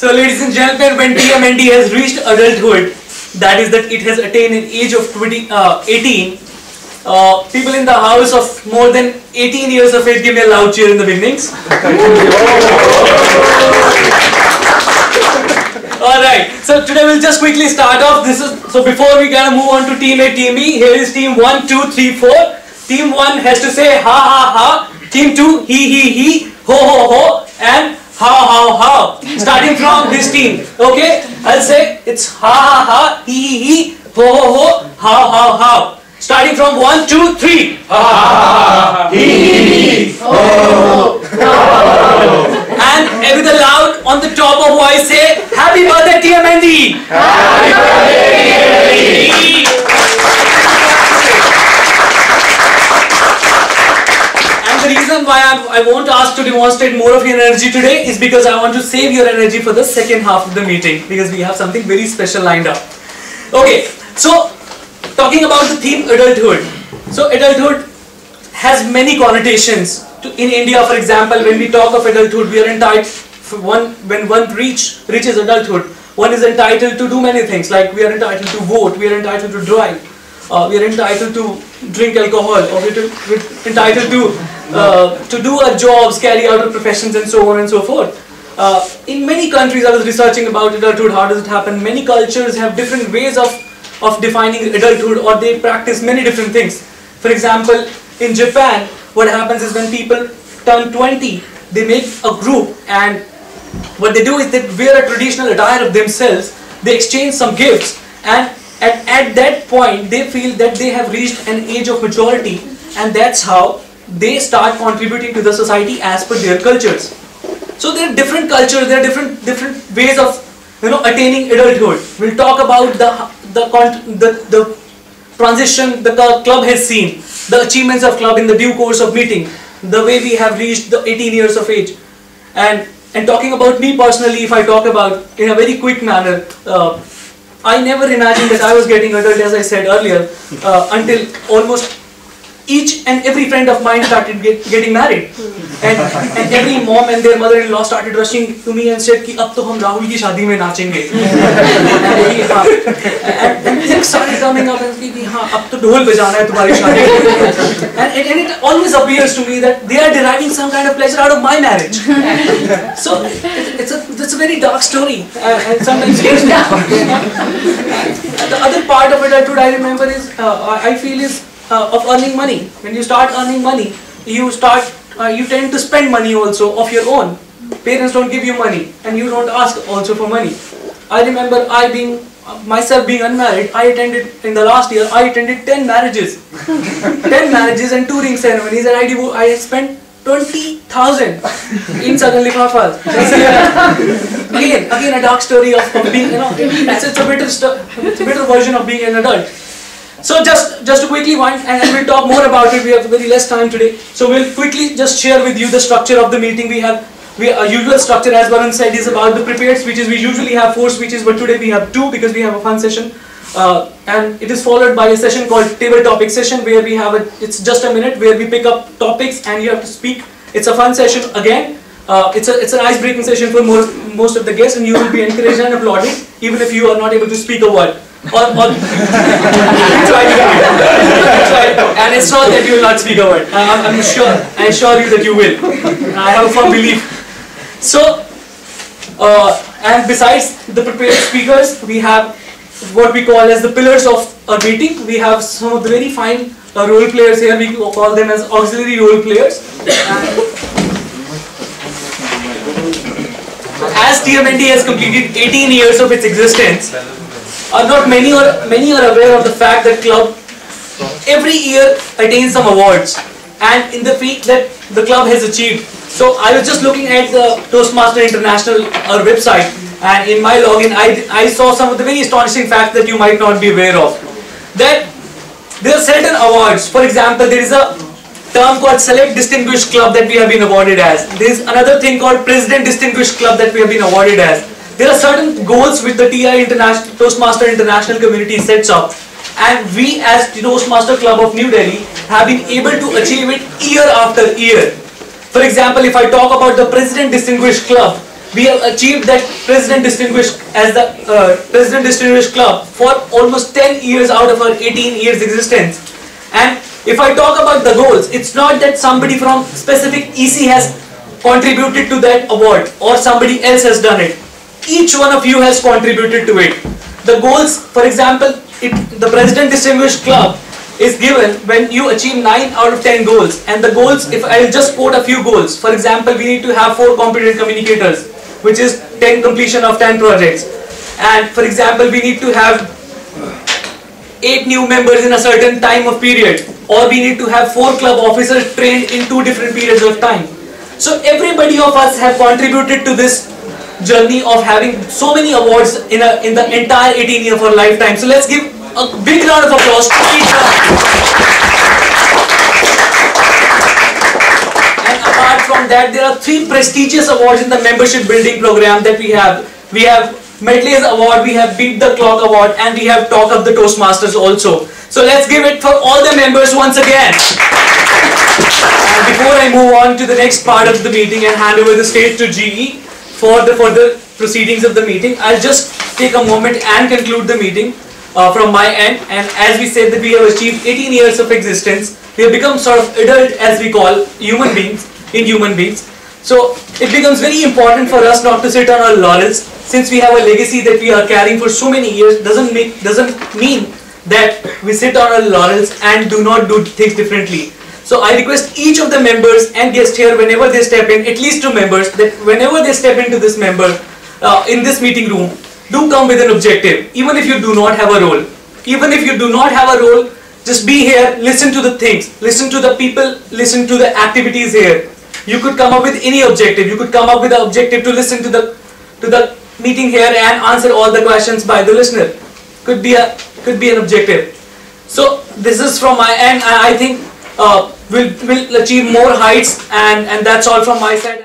So ladies and gentlemen, when TMND has reached adulthood, that is that it has attained an age of 18, people in the house of more than 18 years of age, give me a loud cheer in the beginnings. Alright, so today we'll just quickly start off. So before we gonna move on to team A, team B, here is team 1, 2, 3, 4. Team 1 has to say ha ha ha. Team 2, he, ho ho ho, and how, starting from this team. Okay, I'll say it's ha ha ha, he, ho ho ho, how. Starting from 1, 2, 3. Ha ha ha, he, ho ho ho. And with a loud on the top of voice say, happy birthday TMND. Happy birthday TMND. The reason why I won't ask to demonstrate more of your energy today is because I want to save your energy for the second half of the meeting, because we have something very special lined up. Okay, so talking about the theme adulthood. So adulthood has many connotations. In India, for example, when we talk of adulthood, we are entitled, when one reaches adulthood, one is entitled to do many things, like we are entitled to vote, we are entitled to drive, we are entitled to drink alcohol, or we're entitled to do our jobs, carry out our professions, and so on and so forth. In many countries, I was researching about adulthood, how does it happen? Many cultures have different ways of defining adulthood, or they practice many different things. For example, in Japan, what happens is when people turn 20, they make a group, and what they do is they wear a traditional attire of themselves, they exchange some gifts, and at that point, they feel that they have reached an age of maturity, and that's how they start contributing to the society as per their cultures. So there are different cultures, there are different ways of attaining adulthood. We'll talk about the transition the club has seen, the achievements of club in the due course of meeting, the way we have reached the 18 years of age, and talking about me personally, if I talk about in a very quick manner. I never imagined that I was getting adult, as I said earlier, until almost each and every friend of mine started getting married, and every mom and their mother-in-law started rushing to me and said कि अब तो हम राहुल की शादी में नाचेंगे, and things started coming up and कि हाँ अब तो ढोल बजाना है तुम्हारी शादी में, and it always appears to me that they are deriving some kind of pleasure out of my marriage. So it's a very dark story, and sometimes the other part of adulthood I remember is I feel is of earning money. When you start earning money, you tend to spend money also of your own. Parents don't give you money, and you don't ask also for money. I remember myself being unmarried. In the last year, I attended 10 marriages, 10 marriages and 2 ring ceremonies, and I spent 20,000 in Southern Lifafas. Again a dark story of being, it's a bitter version of being an adult. So just to quickly wind, and we'll talk more about it, we have very less time today. So we'll quickly just share with you the structure of the meeting. Our usual structure, as Varun said, is about the prepared speeches. We usually have 4 speeches, but today we have 2 because we have a fun session. And it is followed by a session called table topic session, where we have it's just a minute where we pick up topics and you have to speak. It's a fun session again. It's an ice-breaking session for most of the guests, and you will be encouraged and applauded even if you are not able to speak a word. Or try to do it. And it's not that you will not speak a word. I assure you that you will. I have a firm belief. So, and besides the prepared speakers, we have what we call as the pillars of our meeting. We have some of the very fine role players here. We call them as auxiliary role players. As TMND has completed 18 years of its existence, not many are aware of the fact that club every year attains some awards, and in the feat that the club has achieved. So I was just looking at the Toastmaster International website, and in my login I saw some of the very astonishing facts that you might not be aware of. That there are certain awards. For example, there is a term called Select Distinguished Club that we have been awarded as. There is another thing called President Distinguished Club that we have been awarded as. There are certain goals which the Toastmaster International community sets up, and we as the Toastmaster Club of New Delhi have been able to achieve it year after year. For example, if I talk about the President Distinguished Club, we have achieved that President Distinguished as the President Distinguished Club for almost 10 years out of our 18 years existence. And if I talk about the goals, it's not that somebody from specific EC has contributed to that award or somebody else has done it. Each one of you has contributed to it. The goals, for example, the President Distinguished Club is given when you achieve 9 out of 10 goals. And the goals, if I will just quote a few goals, for example, we need to have 4 competent communicators, which is 10 completion of 10 projects. And for example, we need to have 8 new members in a certain time of period, or we need to have 4 club officers trained in 2 different periods of time. So everybody of us have contributed to this journey of having so many awards in the entire 18 years of our lifetime. So let's give a big round of applause to each one. And apart from that, there are 3 prestigious awards in the membership building program that we have. We have Medley's Award, we have Beat the Clock Award, and we have Talk of the Toastmasters also. So let's give it for all the members once again. And before I move on to the next part of the meeting and hand over the stage to GE for the further proceedings of the meeting, I'll just take a moment and conclude the meeting from my end. And as we said that we have achieved 18 years of existence, we have become sort of adult, as we call human beings, So it becomes very important for us not to sit on our laurels. Since we have a legacy that we are carrying for so many years, doesn't mean that we sit on our laurels and do not do things differently. So I request each of the members and guests here, whenever they step in, at least 2 members, that whenever they step into this in this meeting room, do come with an objective, even if you do not have a role. Even if you do not have a role, just be here, listen to the things, listen to the people, listen to the activities here. You could come up with any objective. You could come up with an objective to listen to the meeting here and answer all the questions by the listener. Could be an objective. So this is from my end. I think we'll achieve more heights, and that's all from my side.